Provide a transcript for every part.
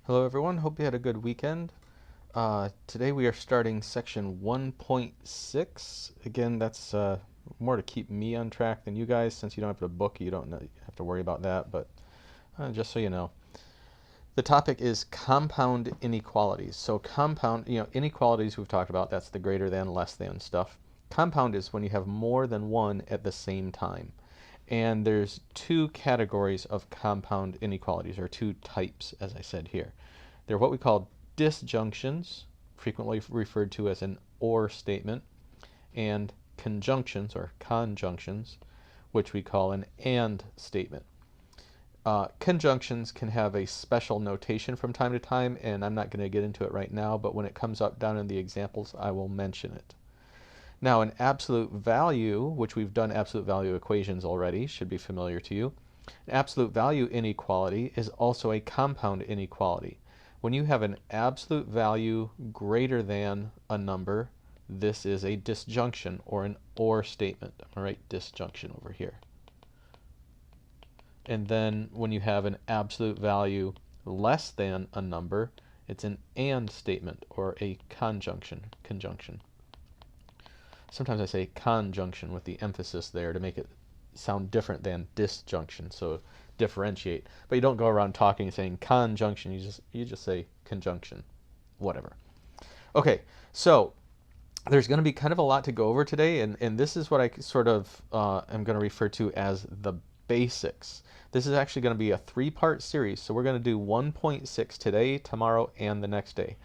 Hello everyone, hope you had a good weekend. Today we are starting section 1.6. Again, that's more to keep me on track than you guys. Since you don't have the book, you don't have to worry about that, but just so you know. The topic is compound inequalities. So compound, inequalities we've talked about, that's the greater than, less than stuff. Compound is when you have more than one at the same time. And there's two categories of compound inequalities, or two types, as I said here. They're what we call disjunctions, frequently referred to as an or statement, and conjunctions, or conjunctions, which we call an and statement. Conjunctions can have a special notation from time to time, and I'm not going to get into it right now, but when it comes up down in the examples, I will mention it. Now, an absolute value, which we've done absolute value equations already, should be familiar to you. An absolute value inequality is also a compound inequality. When you have an absolute value greater than a number, this is a disjunction or an or statement. I'm going to write disjunction over here. And then when you have an absolute value less than a number, it's an and statement or a conjunction. Sometimes I say conjunction with the emphasis there to make it sound different than disjunction, so differentiate. But you don't go around talking saying conjunction, you just say conjunction, whatever. Okay, so there's going to be kind of a lot to go over today, and this is what I sort of am going to refer to as the basics. This is actually going to be a three-part series, so we're going to do 1.6 today, tomorrow, and the next day.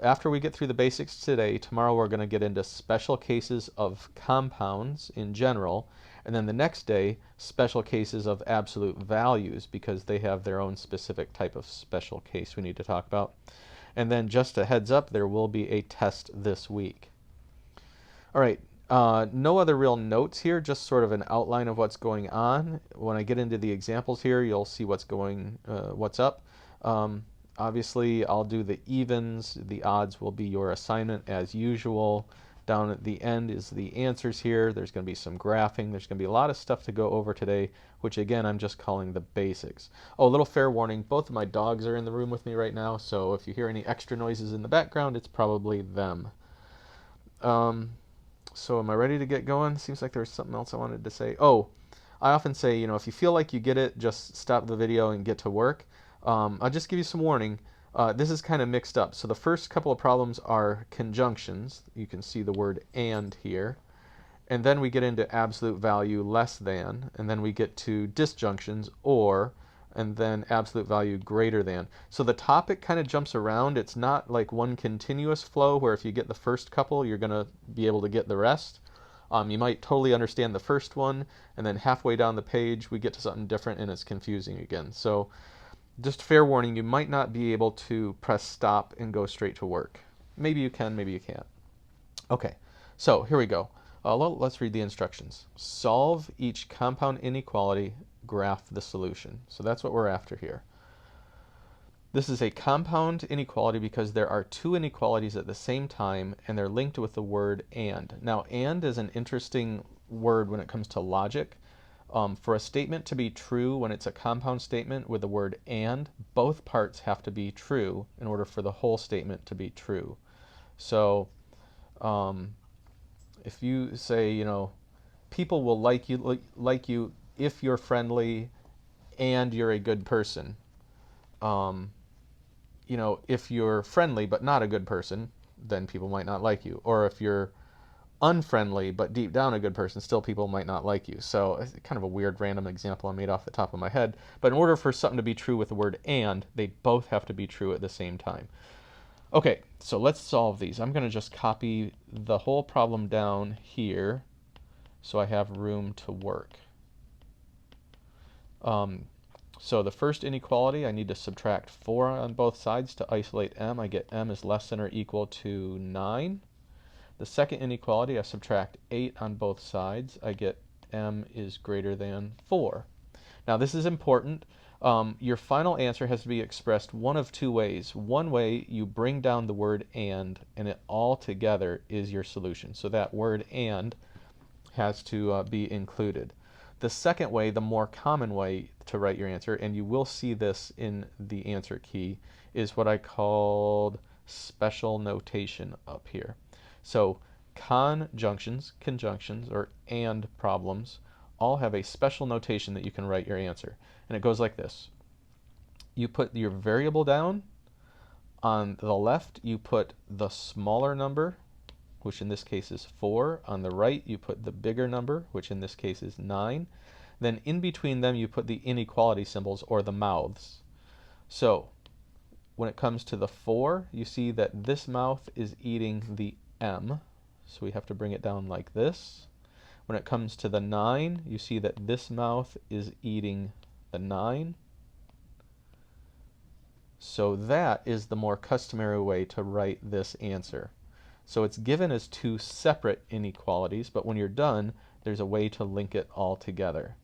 After we get through the basics today, tomorrow we're going to get into special cases of compounds in general, and then the next day, special cases of absolute values, because they have their own specific type of special case we need to talk about. And then just a heads up, there will be a test this week. All right, no other real notes here, just sort of an outline of what's going on. When I get into the examples here, you'll see what's up. Obviously, I'll do the evens. The odds will be your assignment as usual. Down at the end is the answers here. There's going to be some graphing. There's going to be a lot of stuff to go over today, which again, I'm just calling the basics. Oh, a little fair warning. Both of my dogs are in the room with me right now, so if you hear any extra noises in the background, it's probably them. So am I ready to get going? Seems like there's something else I wanted to say. Oh, I often say, if you feel like you get it, just stop the video and get to work. I'll just give you some warning. This is kind of mixed up. So the first couple of problems are conjunctions. You can see the word and here. And then we get into absolute value less than. And then we get to disjunctions or, and then absolute value greater than. So the topic kind of jumps around. It's not like one continuous flow where if you get the first couple, you're going to be able to get the rest. You might totally understand the first one, and then halfway down the page, we get to something different and it's confusing again. So just fair warning, you might not be able to press stop and go straight to work. Maybe you can, maybe you can't. Okay, so here we go. Let's read the instructions. Solve each compound inequality, graph the solution. So that's what we're after here. This is a compound inequality because there are two inequalities at the same time and they're linked with the word and. Now, and is an interesting word when it comes to logic. For a statement to be true when it's a compound statement with the word and, both parts have to be true in order for the whole statement to be true. So if you say, people will like you if you're friendly and you're a good person. If you're friendly but not a good person, then people might not like you. Or if you're unfriendly but deep down a good person, still people might not like you. So it's kind of a weird random example I made off the top of my head. But in order for something to be true with the word and, they both have to be true at the same time. Okay, so let's solve these. I'm going to just copy the whole problem down here so I have room to work. So the first inequality, I need to subtract 4 on both sides to isolate m. I get m is less than or equal to 9. The second inequality, I subtract 8 on both sides. I get m is greater than 4. Now this is important. Your final answer has to be expressed one of two ways. One way, you bring down the word and it all together is your solution. So that word and has to be included. The second way, the more common way to write your answer, and you will see this in the answer key, is what I called special notation up here. So conjunctions, or and problems all have a special notation that you can write your answer. And it goes like this. You put your variable down. On the left, you put the smaller number, which in this case is 4. On the right, you put the bigger number, which in this case is 9. Then in between them, you put the inequality symbols, or the mouths. So when it comes to the 4, you see that this mouth is eating the m, so we have to bring it down like this. When it comes to the 9, you see that this mouth is eating the 9. So that is the more customary way to write this answer. So it's given as 2 separate inequalities, but when you're done, there's a way to link it all together.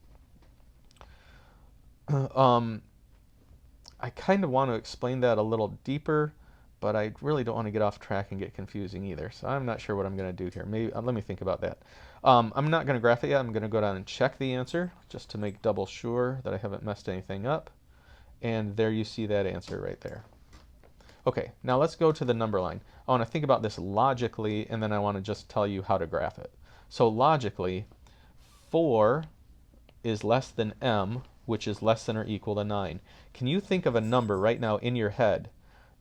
I kind of want to explain that a little deeper, but I really don't want to get off track and get confusing either. So I'm not sure what I'm going to do here. Maybe let me think about that. I'm not going to graph it yet. I'm going to go down and check the answer just to make double sure that I haven't messed anything up. And there you see that answer right there. Okay, now let's go to the number line. I want to think about this logically, and then I want to just tell you how to graph it. So logically, 4 is less than m, which is less than or equal to 9. Can you think of a number right now in your head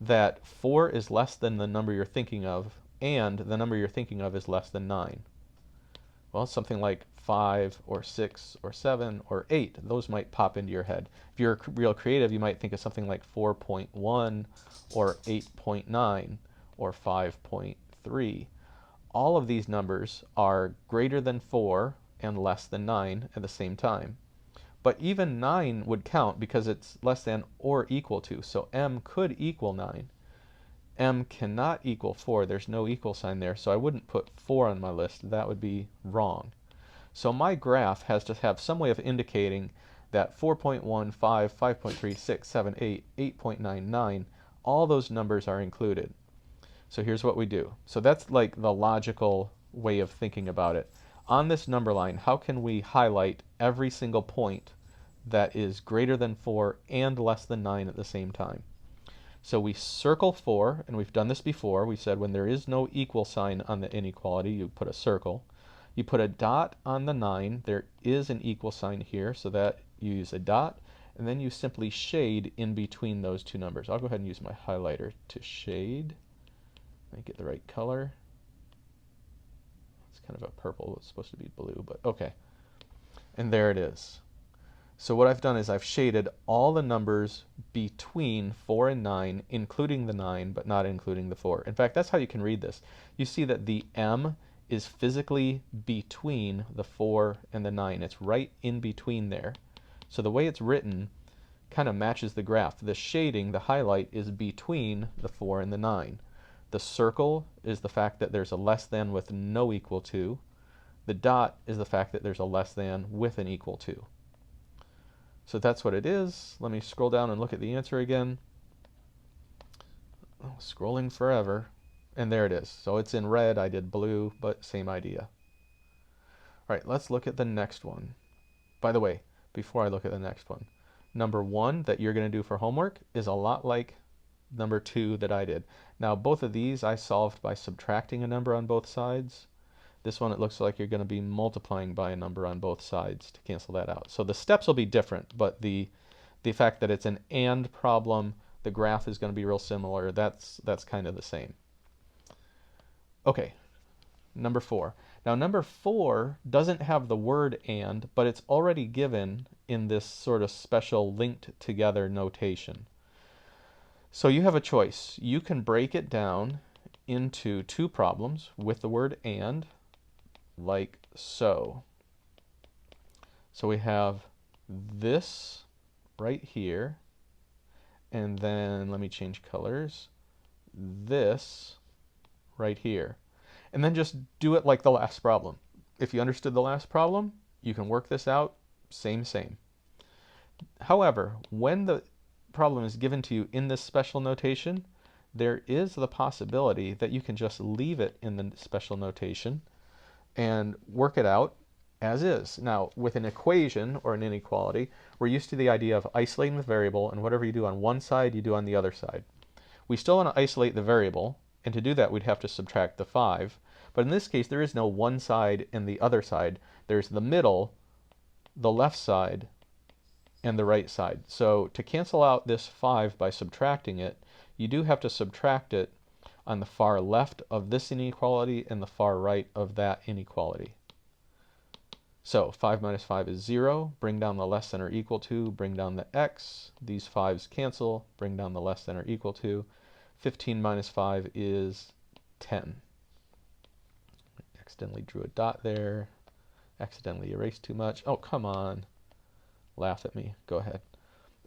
that 4 is less than the number you're thinking of, and the number you're thinking of is less than 9? Well, something like 5 or 6 or 7 or 8. Those might pop into your head. If you're real creative, you might think of something like 4.1 or 8.9 or 5.3. All of these numbers are greater than 4 and less than 9 at the same time. But even 9 would count because it's less than or equal to. So m could equal 9. M cannot equal 4. There's no equal sign there, so I wouldn't put 4 on my list. That would be wrong. So my graph has to have some way of indicating that 4.1, 5, 5.3, 6, 7, 8, 8.9, 9, all those numbers are included. So here's what we do. So that's like the logical way of thinking about it. On this number line, how can we highlight every single point that is greater than 4 and less than 9 at the same time? So we circle 4, and we've done this before. We said when there is no equal sign on the inequality, you put a circle. You put a dot on the 9. There is an equal sign here, so that you use a dot, and then you simply shade in between those two numbers. I'll go ahead and use my highlighter to shade. Let me get the right color. It's kind of a purple. It's supposed to be blue, but okay. And there it is. So what I've done is I've shaded all the numbers between 4 and 9, including the 9, but not including the 4. In fact, that's how you can read this. You see that the m is physically between the 4 and the 9. It's right in between there. So the way it's written kind of matches the graph. The shading, the highlight, is between the 4 and the 9. The circle is the fact that there's a less than with no equal to. The dot is the fact that there's a less than with an equal to. So that's what it is. Let me scroll down and look at the answer again. Oh, scrolling forever. And there it is. So it's in red. I did blue, but same idea. All right, let's look at the next one. By the way, before I look at the next one, number 1 that you're going to do for homework is a lot like number 2 that I did. Now, both of these I solved by subtracting a number on both sides. This one, it looks like you're going to be multiplying by a number on both sides to cancel that out. So the steps will be different, but the fact that it's an and problem, the graph is going to be real similar. That's kind of the same. Okay, number 4. Now, number 4 doesn't have the word and, but it's already given in this sort of special linked together notation. So you have a choice. You can break it down into 2 problems with the word and, like so. So we have this right here, and then let me change colors, this right here. And then just do it like the last problem. If you understood the last problem, you can work this out, same. However, when the problem is given to you in this special notation, there is the possibility that you can just leave it in the special notation and work it out as is. Now, with an equation or an inequality, we're used to the idea of isolating the variable, and whatever you do on one side, you do on the other side. We still want to isolate the variable, and to do that, we'd have to subtract the 5. But in this case, there is no one side and the other side. There's the middle, the left side, and the right side. So to cancel out this 5 by subtracting it, you do have to subtract it on the far left of this inequality and the far right of that inequality. So 5 minus 5 is 0. Bring down the less than or equal to. Bring down the x. These 5's cancel. Bring down the less than or equal to. 15 minus 5 is 10. Accidentally drew a dot there. Accidentally erased too much. Oh, come on. Laugh at me. Go ahead.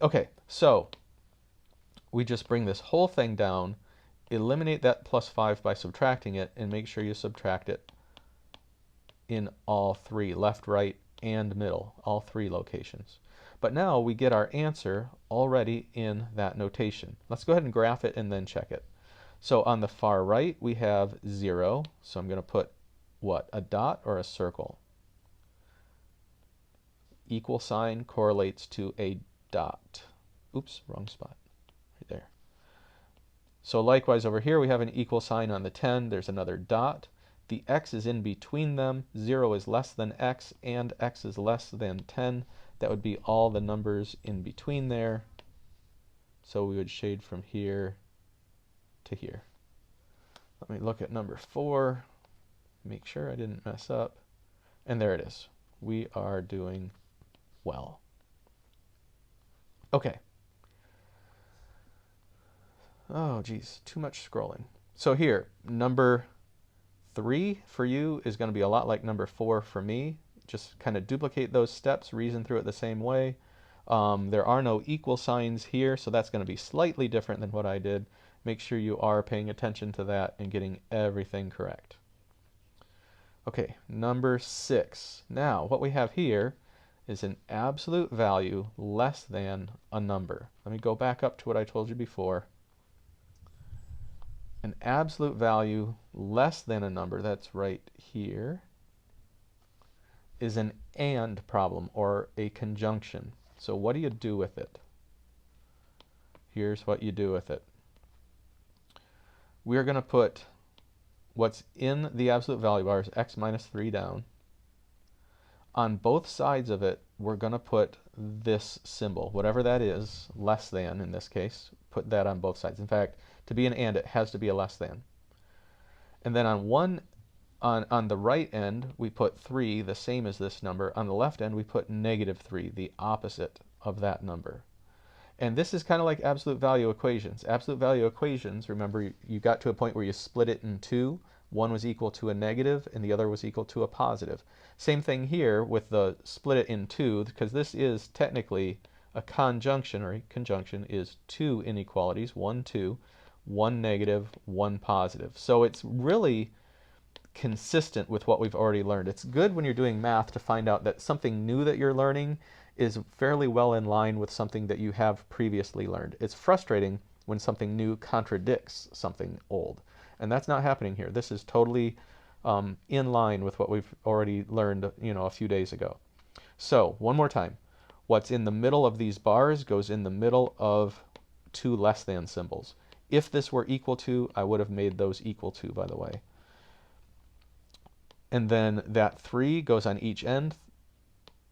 Okay, so we just bring this whole thing down, eliminate that plus 5 by subtracting it, and make sure you subtract it in all three, left, right, and middle, all three locations. But now we get our answer already in that notation. Let's go ahead and graph it and then check it. So on the far right, we have 0. So I'm going to put, what, a dot or a circle? Equal sign correlates to a dot. Oops, wrong spot. Right there. So likewise over here, we have an equal sign on the 10. There's another dot. The x is in between them. 0 is less than x, and x is less than 10. That would be all the numbers in between there. So we would shade from here to here. Let me look at number 4, make sure I didn't mess up. And there it is. We are doing well. Okay. Oh, geez, too much scrolling. So here, number 3 for you is going to be a lot like number 4 for me. Just kind of duplicate those steps, reason through it the same way. There are no equal signs here, so that's going to be slightly different than what I did. Make sure you are paying attention to that and getting everything correct. Okay, number 6. Now, what we have here is an absolute value less than a number. Let me go back up to what I told you before. An absolute value less than a number, that's right here, is an and problem or a conjunction. So what do you do with it? Here's what you do with it. We're going to put what's in the absolute value bars, x minus 3 down. On both sides of it, we're going to put this symbol, whatever that is, less than in this case, put that on both sides. In fact, to be an and, it has to be a less than. And then on the right end, we put 3, the same as this number. On the left end, we put negative 3, the opposite of that number. And this is kind of like absolute value equations. Absolute value equations, remember, you got to a point where you split it in two. One was equal to a negative, and the other was equal to a positive. Same thing here with the split it in two, because this is technically a conjunction, or a conjunction is two inequalities, 1, 2, one negative, one positive. So it's really consistent with what we've already learned. It's good when you're doing math to find out that something new that you're learning is fairly well in line with something that you have previously learned. It's frustrating when something new contradicts something old. And that's not happening here. This is totally in line with what we've already learned, a few days ago. So, one more time. What's in the middle of these bars goes in the middle of two less than symbols. If this were equal to, I would have made those equal to, by the way. And then that 3 goes on each end,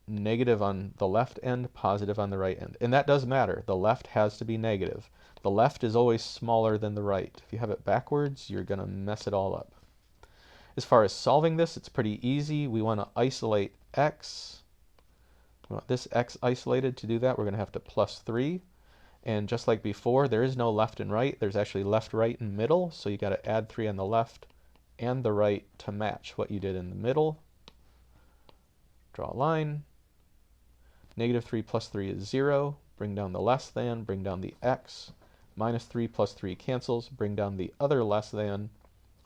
negative on the left end, positive on the right end. And that does matter. The left has to be negative. The left is always smaller than the right. If you have it backwards, you're going to mess it all up. As far as solving this, it's pretty easy. We want to isolate x. We want this x isolated. To do that, we're going to have to plus 3. And just like before, there is no left and right. There's actually left, right, and middle. So you got to add 3 on the left and the right to match what you did in the middle. Draw a line. Negative 3 plus 3 is 0. Bring down the less than. Bring down the x. Minus 3 plus 3 cancels. Bring down the other less than.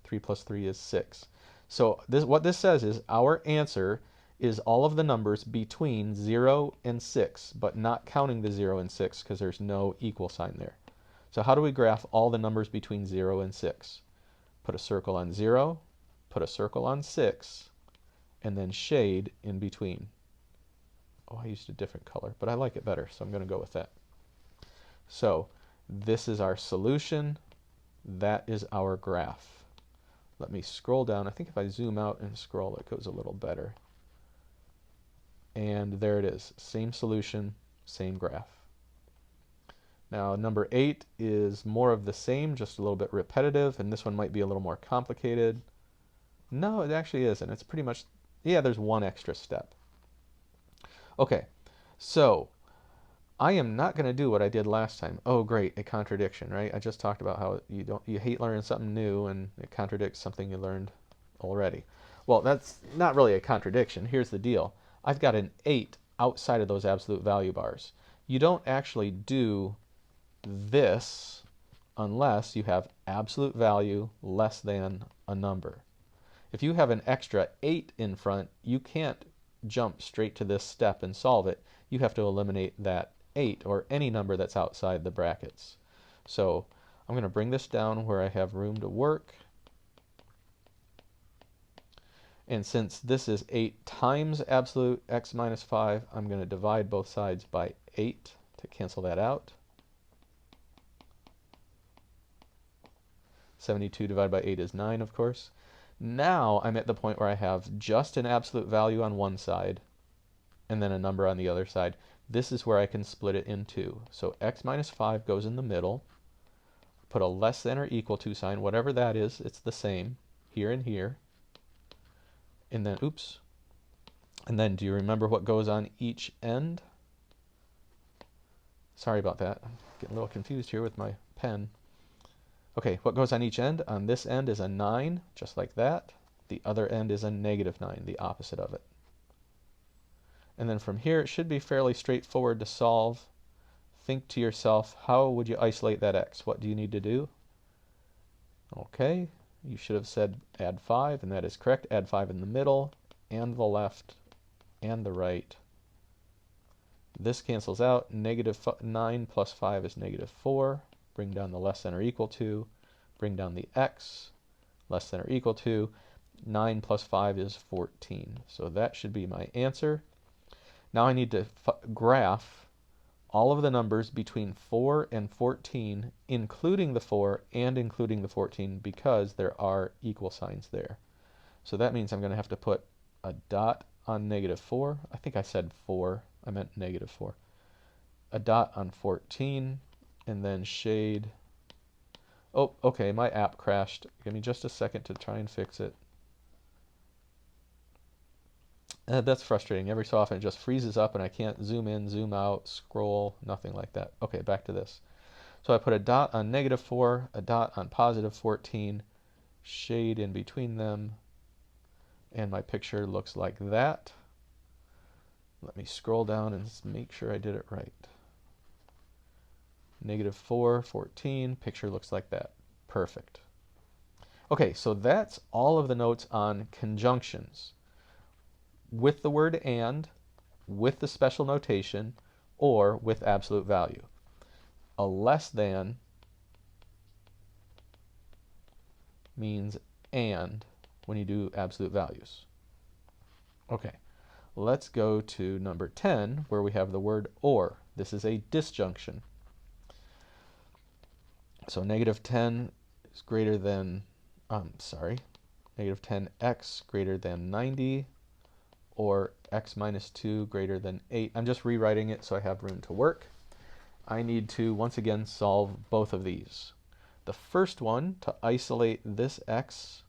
3 plus 3 is 6. So what this says is our answer is all of the numbers between 0 and 6, but not counting the 0 and 6 because there's no equal sign there. So how do we graph all the numbers between 0 and 6? Put a circle on 0, put a circle on 6, and then shade in between. Oh, I used a different color, but I like it better, so I'm going to go with that. So this is our solution. That is our graph. Let me scroll down. I think if I zoom out and scroll, it goes a little better. And there it is. Same solution, same graph. Now, number 8 is more of the same, just a little bit repetitive, and this one might be a little more complicated. No, it actually isn't. It's pretty much, yeah, there's one extra step. Okay, so I am not going to do what I did last time. Oh, great, a contradiction, right? I just talked about how you hate learning something new and it contradicts something you learned already. Well, that's not really a contradiction. Here's the deal. I've got an 8 outside of those absolute value bars. You don't actually do this unless you have absolute value less than a number. If you have an extra 8 in front, you can't jump straight to this step and solve it. You have to eliminate that 8 or any number that's outside the brackets. So I'm going to bring this down where I have room to work. And since this is 8 times absolute x minus 5, I'm going to divide both sides by 8 to cancel that out. 72 divided by 8 is 9, of course. Now I'm at the point where I have just an absolute value on one side and then a number on the other side. This is where I can split it in two. So x minus 5 goes in the middle. Put a less than or equal to sign, whatever that is, it's the same here and here. And then, oops. And then do you remember what goes on each end? Sorry about that. I'm getting a little confused here with my pen. Okay, what goes on each end? On this end is a 9, just like that. The other end is a negative 9, the opposite of it. And then from here, it should be fairly straightforward to solve. Think to yourself, how would you isolate that x? What do you need to do? Okay, you should have said add 5, and that is correct. Add 5 in the middle, and the left, and the right. This cancels out. Negative 9 plus 5 is negative 4. Bring down the less than or equal to. Bring down the x, less than or equal to. 9 plus 5 is 14. So that should be my answer. Now I need to graph all of the numbers between 4 and 14, including the 4 and including the 14, because there are equal signs there. So that means I'm going to have to put a dot on negative 4. I think I said 4. I meant negative 4. A dot on 14, and then shade. Oh, okay, my app crashed. Give me just a second to try and fix it. That's frustrating. Every so often it just freezes up and I can't zoom in, zoom out, scroll, nothing like that. Okay, back to this. So I put a dot on negative 4, a dot on positive 14, shade in between them, and my picture looks like that. Let me scroll down and make sure I did it right. Negative 4, 14, picture looks like that. Perfect. Okay, so that's all of the notes on conjunctions. With the word and, with the special notation, or with absolute value. A less than means and when you do absolute values. Okay, let's go to number 10, where we have the word or. This is a disjunction. So negative 10 is greater than, negative 10x greater than 90, or x minus 2 greater than 8. I'm just rewriting it so I have room to work. I need to, once again, solve both of these. The first one, to isolate this x,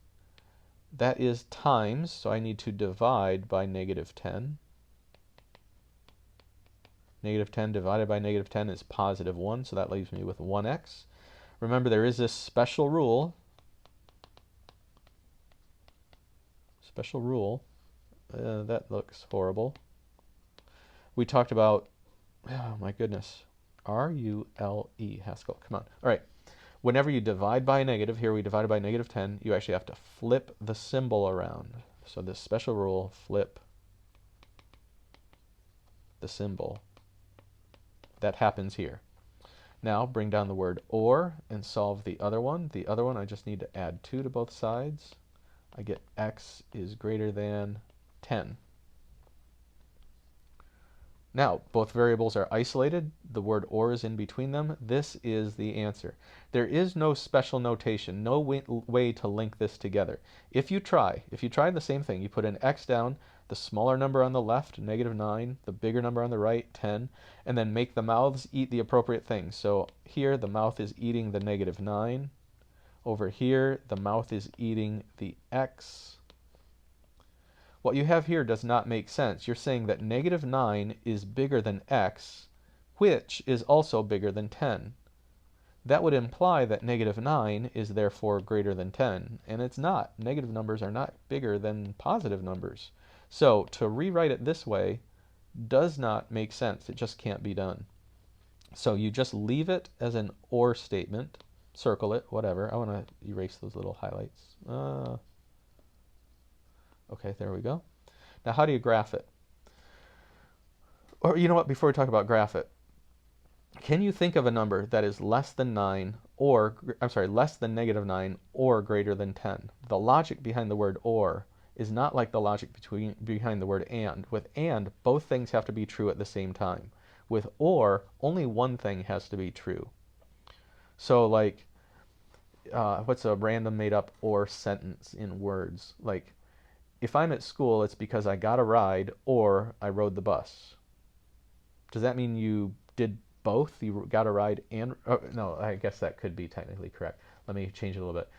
that is times, so I need to divide by negative 10. Negative 10 divided by negative 10 is positive 1, so that leaves me with 1x. Remember, there is this special rule. That looks horrible. We talked about, oh my goodness, R-U-L-E, Haskell, come on. All right, whenever you divide by a negative, here we divided by negative 10, you actually have to flip the symbol around. So this special rule, flip the symbol. That happens here. Now bring down the word or and solve the other one. The other one, I just need to add 2 to both sides. I get x is greater than 10. Now, both variables are isolated. The word or is in between them. This is the answer. There is no special notation, no way to link this together. If you try the same thing, you put an x down, the smaller number on the left, -9, the bigger number on the right, 10, and then make the mouths eat the appropriate things. So here, the mouth is eating the -9. Over here, the mouth is eating the x. What you have here does not make sense. You're saying that -9 is bigger than x, which is also bigger than 10. That would imply that -9 is therefore greater than 10, and it's not. Negative numbers are not bigger than positive numbers. So to rewrite it this way does not make sense. It just can't be done. So you just leave it as an or statement, circle it, whatever. I want to erase those little highlights. Okay, there we go. Now, how do you graph it? Or you know what, before we talk about graph it, can you think of a number that is less than 9 or, I'm sorry, less than -9 or greater than 10? The logic behind the word or is not like the logic behind the word and. With and, both things have to be true at the same time. With or, only one thing has to be true. So like, what's a random made up or sentence in words? Like, if I'm at school, it's because I got a ride or I rode the bus. Does that mean you did both? You got a ride and... Oh, no, I guess that could be technically correct. Let me change it a little bit.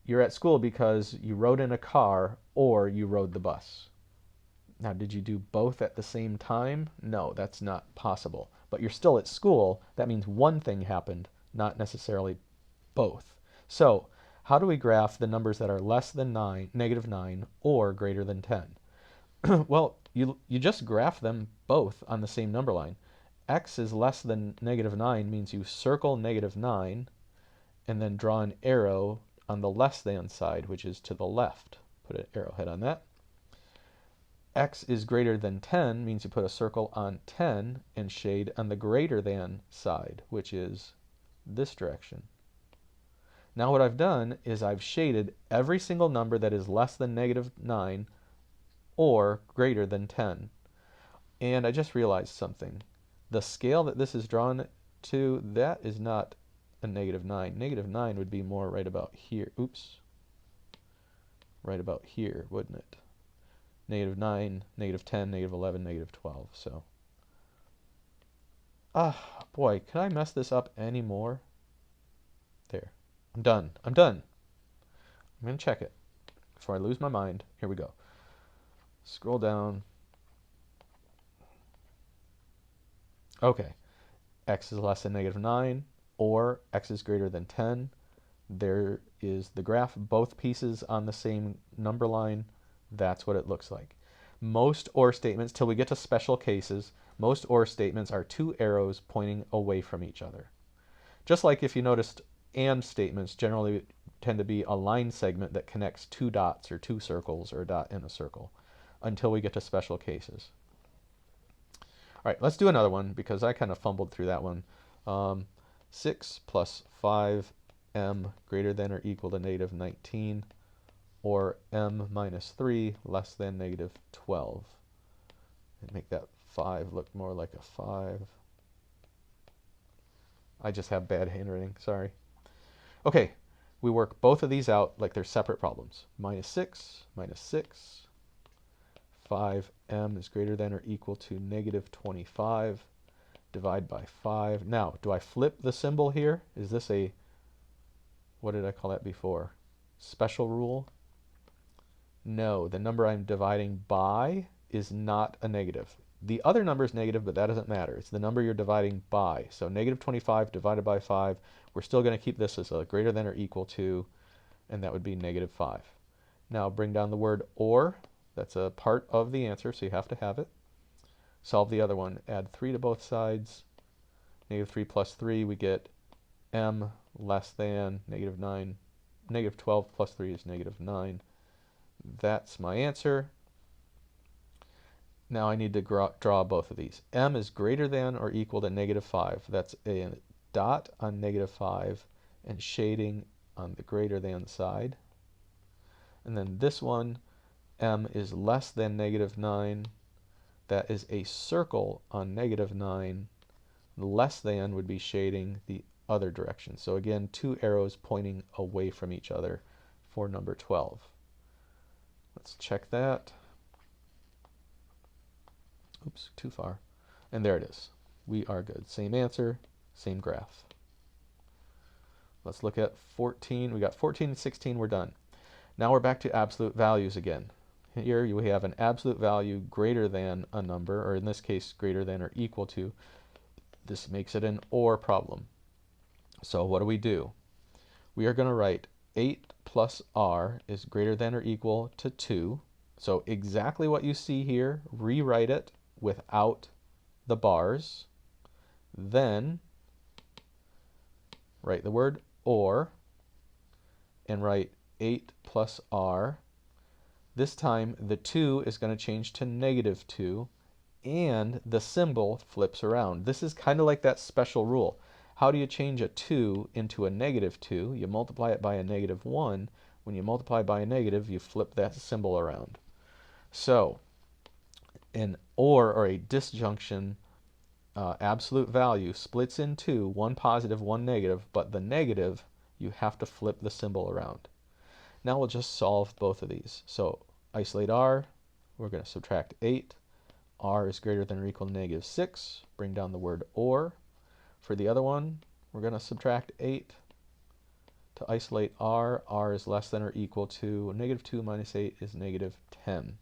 You're at school because you rode in a car or you rode the bus. Now, did you do both at the same time? No, that's not possible. But you're still at school. That means one thing happened, not necessarily both. So, how do we graph the numbers that are less than -9 or greater than 10? Well, you just graph them both on the same number line. X is less than -9 means you circle -9 and then draw an arrow on the less than side, which is to the left. Put an arrowhead on that. X is greater than 10 means you put a circle on 10 and shade on the greater than side, which is this direction. Now what I've done is I've shaded every single number that is less than -9 or greater than 10. And I just realized something. The scale that this is drawn to, that is not a -9. -9 would be more right about here. Oops. Right about here, wouldn't it? -9, -10, -11, -12. So, boy, could I mess this up any more? There. I'm done. I'm done. I'm going to check it before I lose my mind. Here we go. Scroll down. Okay. X is less than -9 or X is greater than 10. There is the graph, both pieces on the same number line. That's what it looks like. Most or statements, till we get to special cases, most or statements are two arrows pointing away from each other. Just like if you noticed, and statements generally tend to be a line segment that connects two dots or two circles or a dot in a circle until we get to special cases. All right, let's do another one because I kind of fumbled through that one. 6 plus 5m greater than or equal to -19 or m minus 3 less than -12. And make that 5 look more like a 5. I just have bad handwriting, sorry. Okay, we work both of these out like they're separate problems. -6, -6. 5m is greater than or equal to -25. Divide by 5. Now, do I flip the symbol here? Is this a, what did I call that before? Special rule? No, the number I'm dividing by is not a negative. The other number is negative, but that doesn't matter. It's the number you're dividing by. So -25 divided by 5, we're still going to keep this as a greater than or equal to, and that would be -5. Now bring down the word or. That's a part of the answer, so you have to have it. Solve the other one. Add 3 to both sides. -3 plus 3, we get m less than -9. -12 plus 3 is -9. That's my answer. Now I need to draw both of these. M is greater than or equal to -5. That's a dot on -5 and shading on the greater than side. And then this one, m is less than negative 9. That is a circle on negative 9. Less than would be shading the other direction. So again, two arrows pointing away from each other for number 12. Let's check that. Oops, too far. And there it is. We are good. Same answer, same graph. Let's look at 14. We got 14 and 16, we're done. Now we're back to absolute values again. Here we have an absolute value greater than a number, or in this case, greater than or equal to. This makes it an OR problem. So what do? We are going to write 8 plus r is greater than or equal to 2. So exactly what you see here, rewrite it without the bars. Then write the word OR and write 8 plus r. This time the 2 is going to change to negative 2 and the symbol flips around. This is kind of like that special rule. How do you change a 2 into a negative 2? You multiply it by a negative 1. When you multiply by a negative, you flip that symbol around. So an OR, or a disjunction, absolute value splits in two, one positive, one negative, but the negative, you have to flip the symbol around. Now we'll just solve both of these. So isolate r, we're going to subtract 8. R is greater than or equal to negative 6. Bring down the word OR. For the other one, we're going to subtract 8. To isolate r, r is less than or equal to negative 2 minus 8 is negative 10.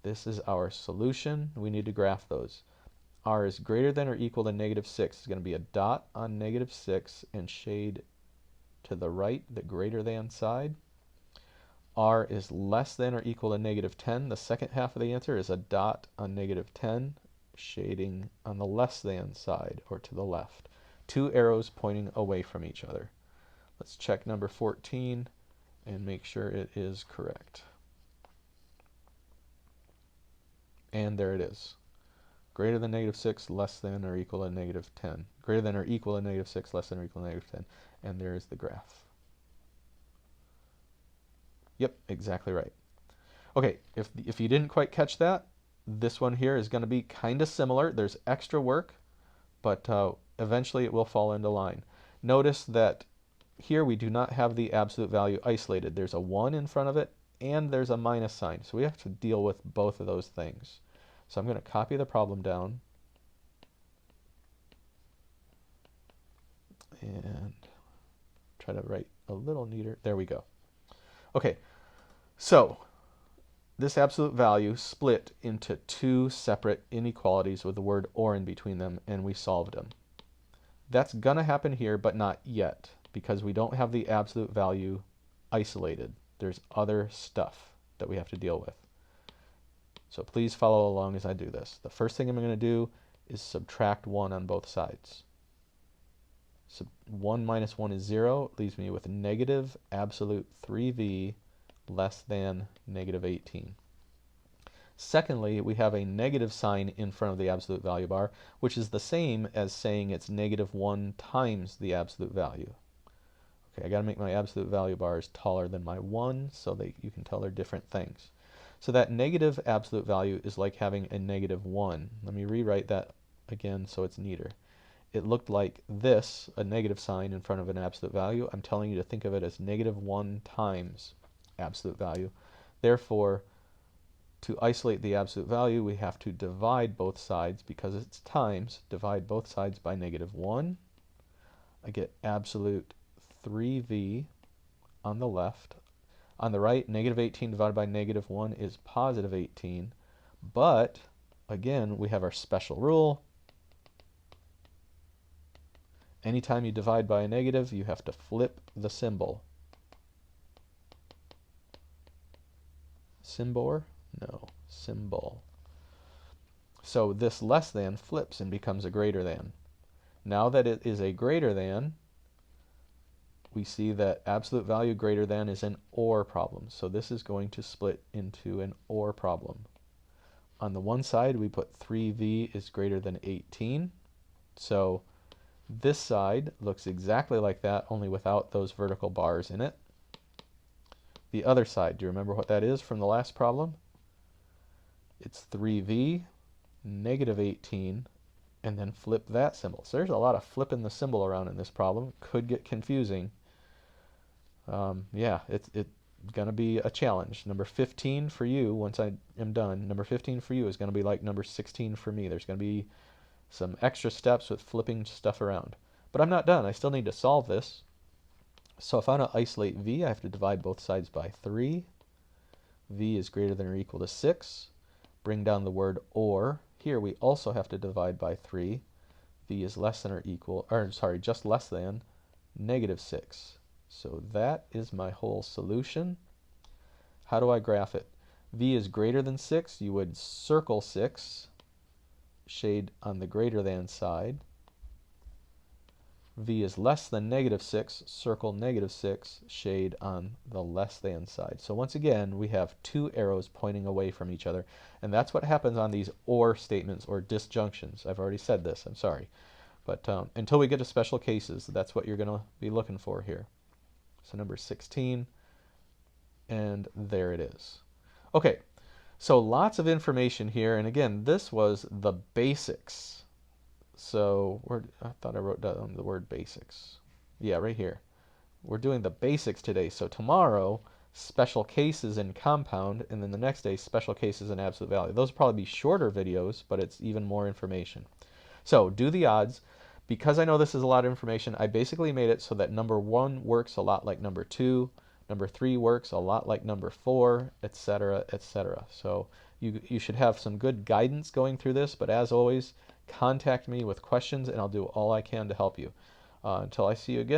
This is our solution. We need to graph those. R is greater than or equal to negative 6. It's going to be a dot on negative 6 and shade to the right, the greater than side. R is less than or equal to negative 10. The second half of the answer is a dot on negative 10, shading on the less than side, or to the left. Two arrows pointing away from each other. Let's check number 14 and make sure it is correct. And there it is. Greater than negative 6, less than or equal to negative 10. Greater than or equal to negative 6, less than or equal to negative 10. And there is the graph. Yep, exactly right. Okay, if you didn't quite catch that, this one here is going to be kind of similar. There's extra work, but eventually it will fall into line. Notice that here we do not have the absolute value isolated. There's a 1 in front of it, and there's a minus sign. So we have to deal with both of those things. So I'm going to copy the problem down and try to write a little neater. There we go. Okay, so this absolute value split into two separate inequalities with the word OR in between them, and we solved them. That's going to happen here, but not yet, because we don't have the absolute value isolated. There's other stuff that we have to deal with. So please follow along as I do this. The first thing I'm going to do is subtract 1 on both sides. So 1 minus 1 is 0. It leaves me with negative absolute 3v less than negative 18. Secondly, we have a negative sign in front of the absolute value bar, which is the same as saying it's negative 1 times the absolute value. Okay, I got to make my absolute value bars taller than my 1 so that you can tell they're different things. So that negative absolute value is like having a negative 1. Let me rewrite that again so it's neater. It looked like this, a negative sign in front of an absolute value. I'm telling you to think of it as negative 1 times absolute value. Therefore, to isolate the absolute value, we have to divide both sides, because it's times. Divide both sides by negative 1. I get absolute 3v on the left. On the right, negative 18 divided by negative 1 is positive 18. But, again, we have our special rule. Anytime you divide by a negative, you have to flip the symbol. Symbol? No, symbol. So this less than flips and becomes a greater than. Now that it is a greater than, we see that absolute value greater than is an OR problem. So this is going to split into an OR problem. On the one side, we put 3v is greater than 18. So this side looks exactly like that, only without those vertical bars in it. The other side, do you remember what that is from the last problem? It's 3v, negative 18, and then flip that symbol. So there's a lot of flipping the symbol around in this problem. Could get confusing. Yeah, it's going to be a challenge. Number 15 for you, once I am done, number 15 for you is going to be like number 16 for me. There's going to be some extra steps with flipping stuff around. But I'm not done. I still need to solve this. So if I want to isolate v, I have to divide both sides by 3. V is greater than or equal to 6. Bring down the word or. Here we also have to divide by 3. V is less than or equal, or sorry, just less than negative 6. So that is my whole solution. How do I graph it? V is greater than 6. You would circle 6, shade on the greater than side. V is less than negative 6, circle negative 6, shade on the less than side. So once again, we have two arrows pointing away from each other. And that's what happens on these or statements or disjunctions. I've already said this, I'm sorry. But until we get to special cases, that's what you're going to be looking for here. So number 16, and there it is. Okay, so lots of information here. And again, this was the basics. So I thought I wrote down the word basics. Yeah, right here. We're doing the basics today. So tomorrow, special cases in compound, and then the next day, special cases in absolute value. Those will probably be shorter videos, but it's even more information. So do the odds. Because I know this is a lot of information, I basically made it so that number 1 works a lot like number 2, number 3 works a lot like number 4, etc., etc. So you should have some good guidance going through this, but as always, contact me with questions and I'll do all I can to help you. Until I see you again.